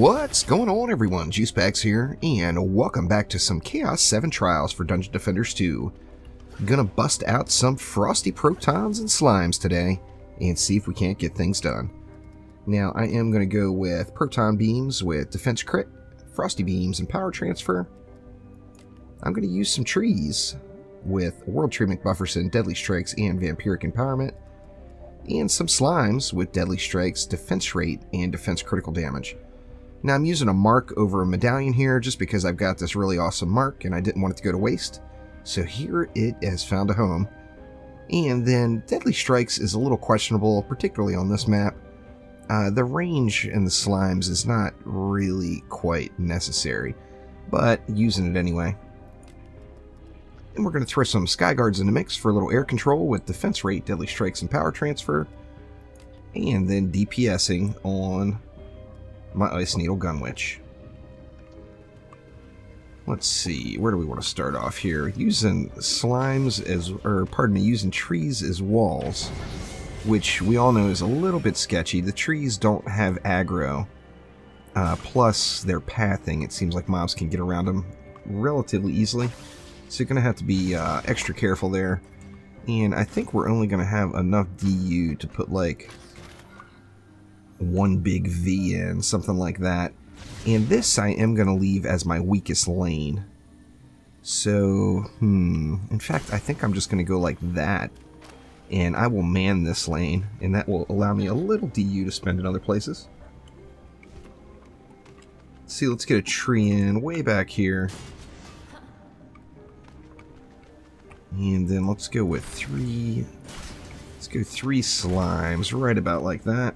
What's going on, everyone? Juicebacks here, and welcome back to some Chaos 7 Trials for Dungeon Defenders 2. Gonna bust out some frosty protons and slimes today, and see if we can't get things done. Now, I am gonna go with proton beams with defense crit, frosty beams and power transfer. I'm gonna use some trees with world treatment buffers and deadly strikes and vampiric empowerment, and some slimes with deadly strikes, defense rate, and defense critical damage. Now I'm using a mark over a medallion here just because I've got this really awesome mark and I didn't want it to go to waste. So here it has found a home. And then Deadly Strikes is a little questionable, particularly on this map. The range in the slimes is not really quite necessary, but using it anyway. And we're going to throw some Sky Guards in the mix for a little air control with defense rate, Deadly Strikes, and power transfer. And then DPSing on my Ice Needle Gunwitch. Let's see, where do we want to start off here? Using slimes as, or pardon me, using trees as walls, which we all know is a little bit sketchy. The trees don't have aggro, plus their pathing. It seems like mobs can get around them relatively easily, so you're going to have to be extra careful there. And I think we're only going to have enough DU to put like one big V in, something like that. And this I am going to leave as my weakest lane. So, in fact, I think I'm just going to go like that. And I will man this lane, and that will allow me a little DU to spend in other places. Let's see, let's get a tree in way back here. And then let's go with three slimes, right about like that.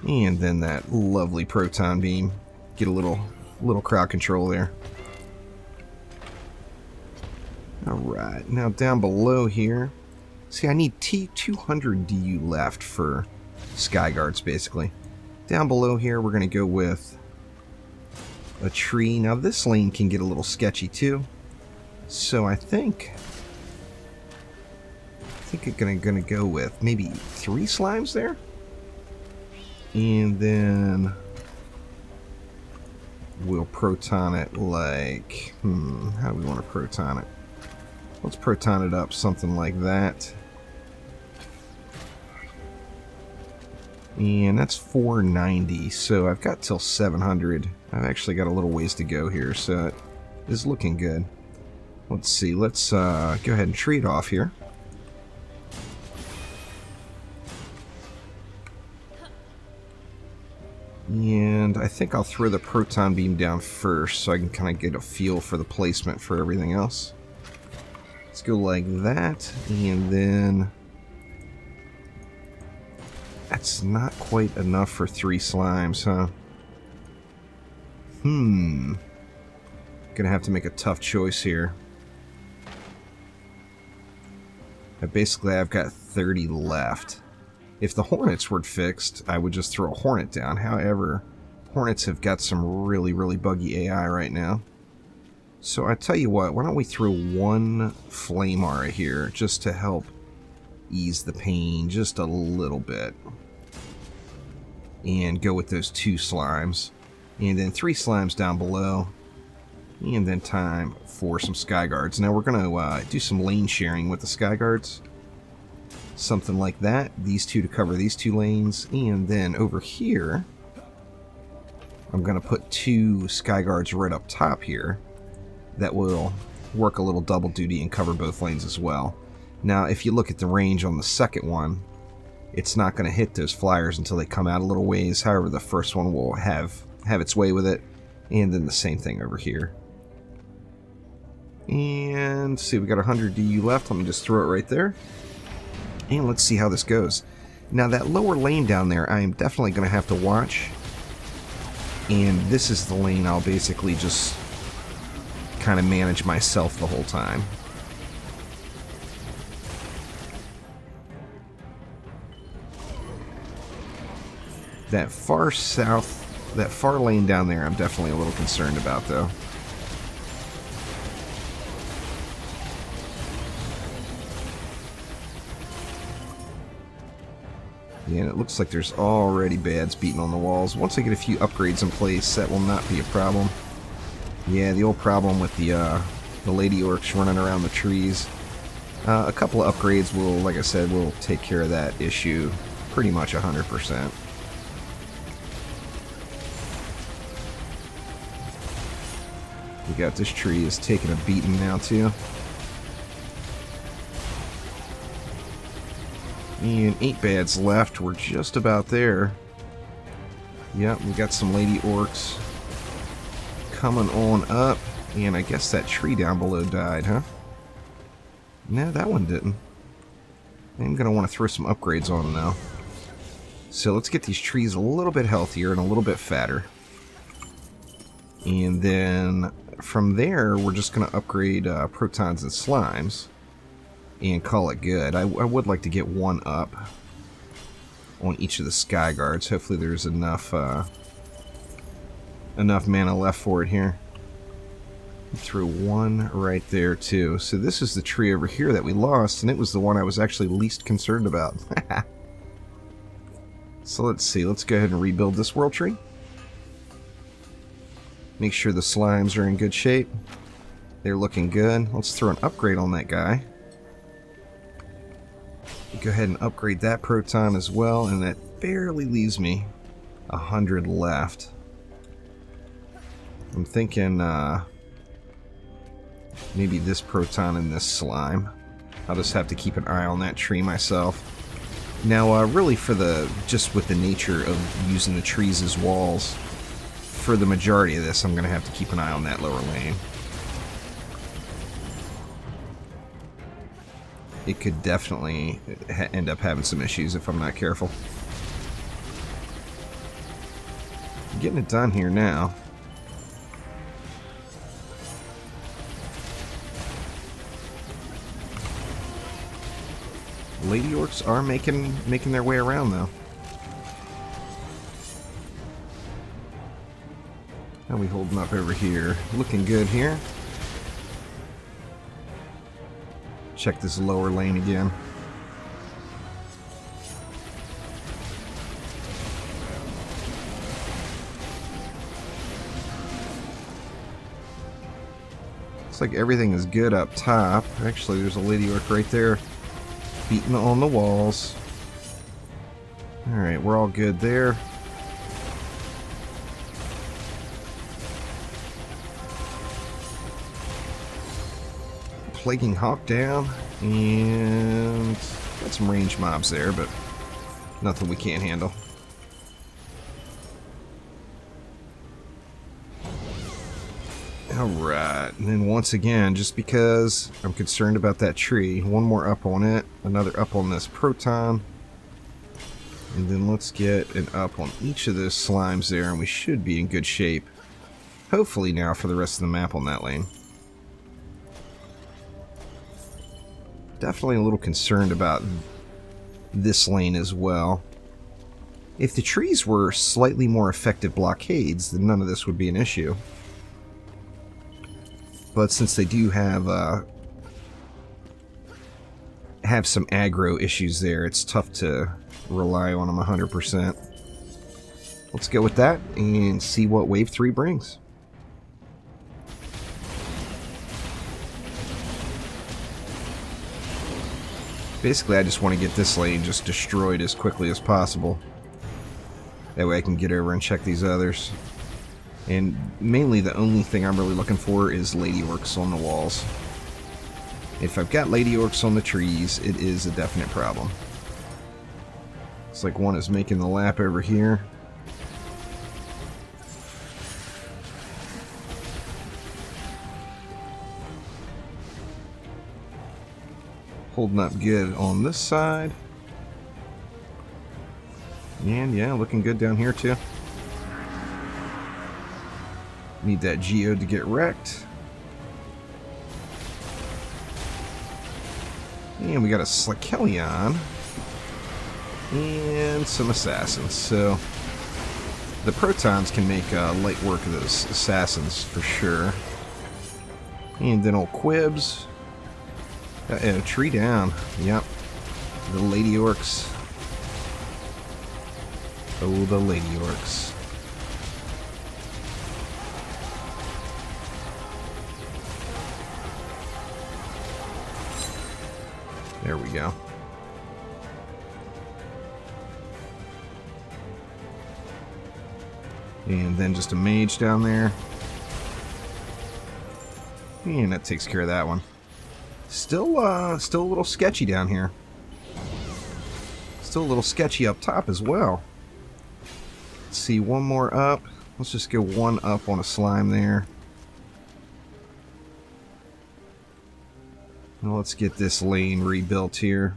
And then that lovely proton beam. Get a little crowd control there. Alright, now down below here. See, I need 200 DU left for Sky Guards, basically. Down below here, we're going to go with a tree. Now, this lane can get a little sketchy, too. So I think I'm going to go with maybe 3 slimes there. And then we'll proton it like, how do we want to proton it? Let's proton it up something like that. And that's 490, so I've got till 700. I've actually got a little ways to go here, so it is looking good. Let's see, let's go ahead and tree it off here. And I think I'll throw the proton beam down first so I can kind of get a feel for the placement for everything else. Let's go like that, and then that's not quite enough for 3 slimes, huh? Gonna have to make a tough choice here. I've got 30 left. If the Hornets were fixed, I would just throw a Hornet down. However, Hornets have got some really, really buggy AI right now. So I tell you what, why don't we throw 1 Flame Aura here just to help ease the pain just a little bit. And go with those 2 slimes. And then 3 slimes down below. And then time for some Sky Guards. Now we're going to do some lane sharing with the Sky Guards. Something like that. These 2 to cover these 2 lanes. And then over here, I'm going to put 2 Sky Guards right up top here. That will work a little double duty and cover both lanes as well. Now, if you look at the range on the second one, it's not going to hit those flyers until they come out a little ways. However, the first one will have its way with it. And then the same thing over here. And see, we got 100 DU left. Let me just throw it right there. And let's see how this goes. Now that lower lane down there, I am definitely going to have to watch. And this is the lane I'll basically just kind of manage myself the whole time. That far south, that far lane down there, I'm definitely a little concerned about, though. Yeah, and it looks like there's already bads beating on the walls. Once I get a few upgrades in place, that will not be a problem. Yeah, the old problem with the lady orcs running around the trees. A couple of upgrades will, like I said, will take care of that issue pretty much 100%. We got this tree is taking a beating now too. And 8 bads left. We're just about there. Yep, we got some lady orcs coming on up. And I guess that tree down below died, huh? No, that one didn't. I'm going to want to throw some upgrades on now. So let's get these trees a little bit healthier and a little bit fatter. And then from there, we're just going to upgrade protons and slimes. And call it good. I would like to get one up on each of the sky guards. Hopefully there's enough mana left for it here. Threw one right there too. So this is the tree over here that we lost, and it was the one I was actually least concerned about. So let's see. Let's go ahead and rebuild this world tree. Make sure the slimes are in good shape. They're looking good. Let's throw an upgrade on that guy. Go ahead and upgrade that proton as well, and that barely leaves me 100 left. I'm thinking maybe this proton and this slime. I'll just have to keep an eye on that tree myself. Now, really for just with the nature of using the trees as walls, for the majority of this, I'm going to have to keep an eye on that lower lane. It could definitely end up having some issues if I'm not careful. Getting it done here now. Lady orcs are making their way around though. How are we holding up over here? Looking good here. Check this lower lane again. Looks like everything is good up top. Actually, there's a lady orc right there beating on the walls. Alright, we're all good there. Plaguing Hawk down, and got some range mobs there, but nothing we can't handle. Alright, and then once again, just because I'm concerned about that tree, one more up on it, another up on this proton, and then let's get an up on each of those slimes there, and we should be in good shape. Hopefully now for the rest of the map on that lane. Definitely a little concerned about this lane as well. If the trees were slightly more effective blockades, then none of this would be an issue. But since they do have some aggro issues there, it's tough to rely on them 100%. Let's go with that and see what Wave 3 brings. Basically, I just want to get this lane just destroyed as quickly as possible. That way I can get over and check these others. And mainly the only thing I'm really looking for is lady orcs on the walls. If I've got lady orcs on the trees, it is a definite problem. It's like one is making the lap over here. Holding up good on this side. And yeah, looking good down here too. Need that geode to get wrecked. And we got a Slakelion. And some assassins. So the protons can make light work of those assassins for sure. And then old Quibs. Tree down. Yep. The lady orcs Oh, the lady orcs. There we go. And then just a mage down there. And that takes care of that one. Still a little sketchy down here. Still a little sketchy up top as well. Let's see, one more up. Let's just go one up on a slime there. Well, let's get this lane rebuilt here.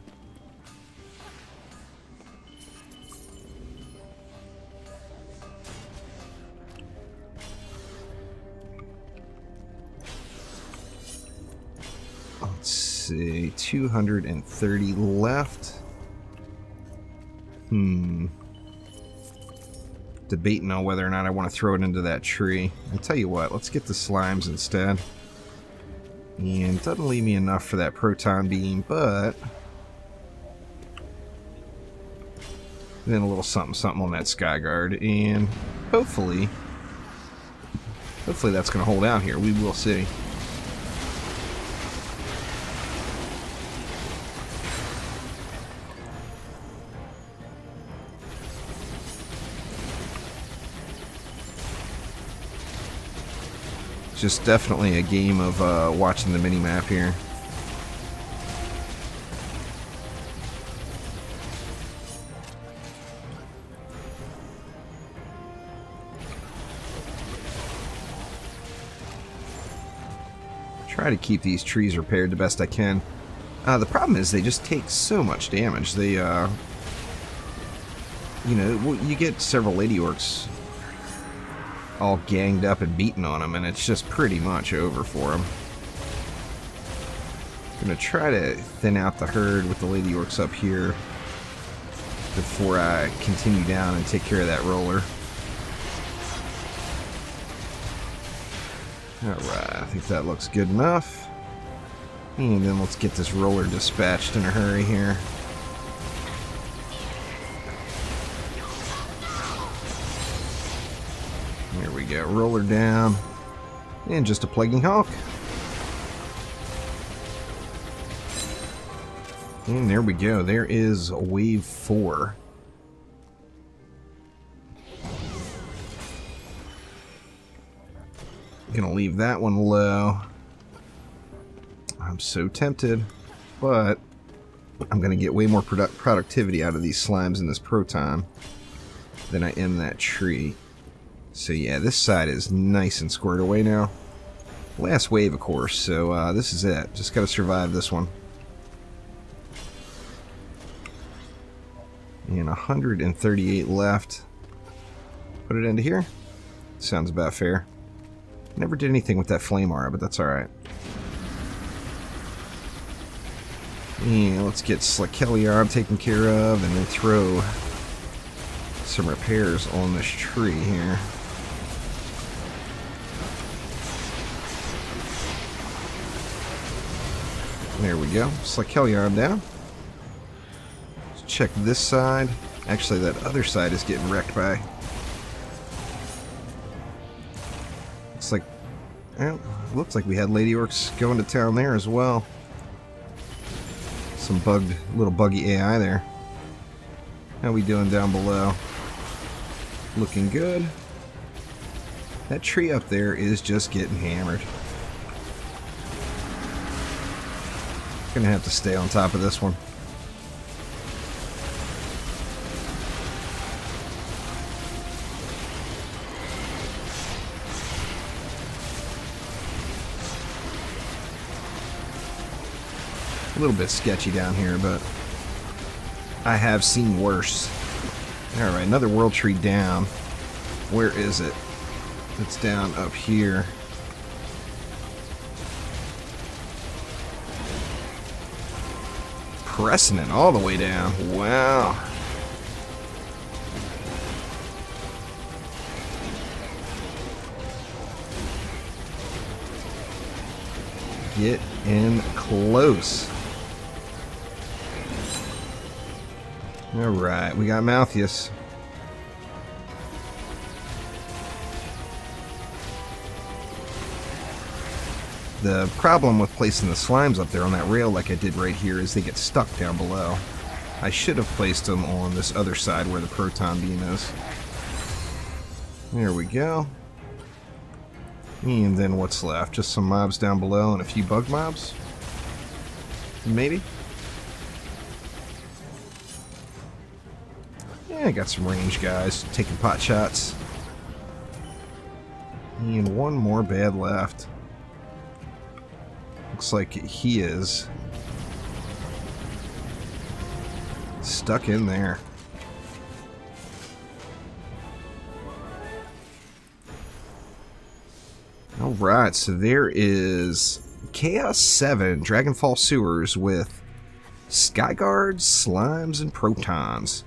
Let's see, 230 left. Debating on whether or not I want to throw it into that tree. I'll tell you what, let's get the slimes instead. And it doesn't leave me enough for that proton beam, but then a little something something on that sky guard, and hopefully that's going to hold out here. We will see. Just definitely a game of watching the mini-map here. Try to keep these trees repaired the best I can. The problem is they just take so much damage. They, you know, you get several lady orcs all ganged up and beaten on them, and it's just pretty much over for them. I'm gonna try to thin out the herd with the lady orcs up here before I continue down and take care of that roller. Alright, I think that looks good enough. And then let's get this roller dispatched in a hurry here. There we go, roller down, and just a plaguing hawk. And there we go, there is wave 4. Gonna leave that one low. I'm so tempted, but I'm gonna get way more productivity out of these slimes in this proton than I am that tree. So yeah, this side is nice and squared away now. Last wave, of course, so this is it. Just gotta survive this one. And 138 left. Put it into here. Sounds about fair. Never did anything with that flame aura, but that's alright. And let's get Slikeliarb taken care of, and then throw some repairs on this tree here. There we go. Slikeliarb down. Let's check this side. Actually, that other side is getting wrecked by. Well, looks like we had lady orcs going to town there as well. Some little buggy AI there. How we doing down below? Looking good. That tree up there is just getting hammered. Gonna have to stay on top of this one. A little bit sketchy down here, but I have seen worse. Alright, another world tree down. Where is it? It's down up here. Pressing it all the way down. Wow. Get in close. Alright, we got Malthius. The problem with placing the slimes up there on that rail like I did right here is they get stuck down below. I should have placed them on this other side where the proton beam is. There we go. And then what's left? Just some mobs down below and a few bug mobs? Maybe? Yeah, I got some range guys taking pot shots. And one more bad left. Looks like he is stuck in there. Alright, so there is Chaos 7 Dragonfall Sewers with Sky Guards, Slimes, and Protons.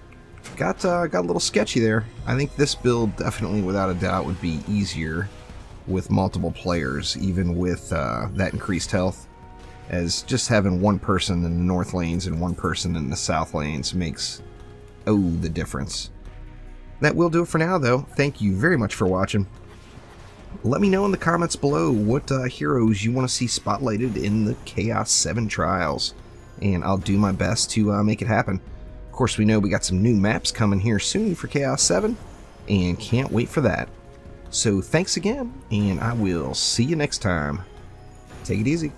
Got a little sketchy there. I think this build definitely, without a doubt, would be easier with multiple players, even with that increased health, as just having one person in the north lanes and one person in the south lanes makes, the difference. That will do it for now, though. Thank you very much for watching. Let me know in the comments below what heroes you want to see spotlighted in the Chaos 7 Trials, and I'll do my best to make it happen. Of course, we know we got some new maps coming here soon for Chaos 7, and can't wait for that. So thanks again, and I will see you next time. Take it easy.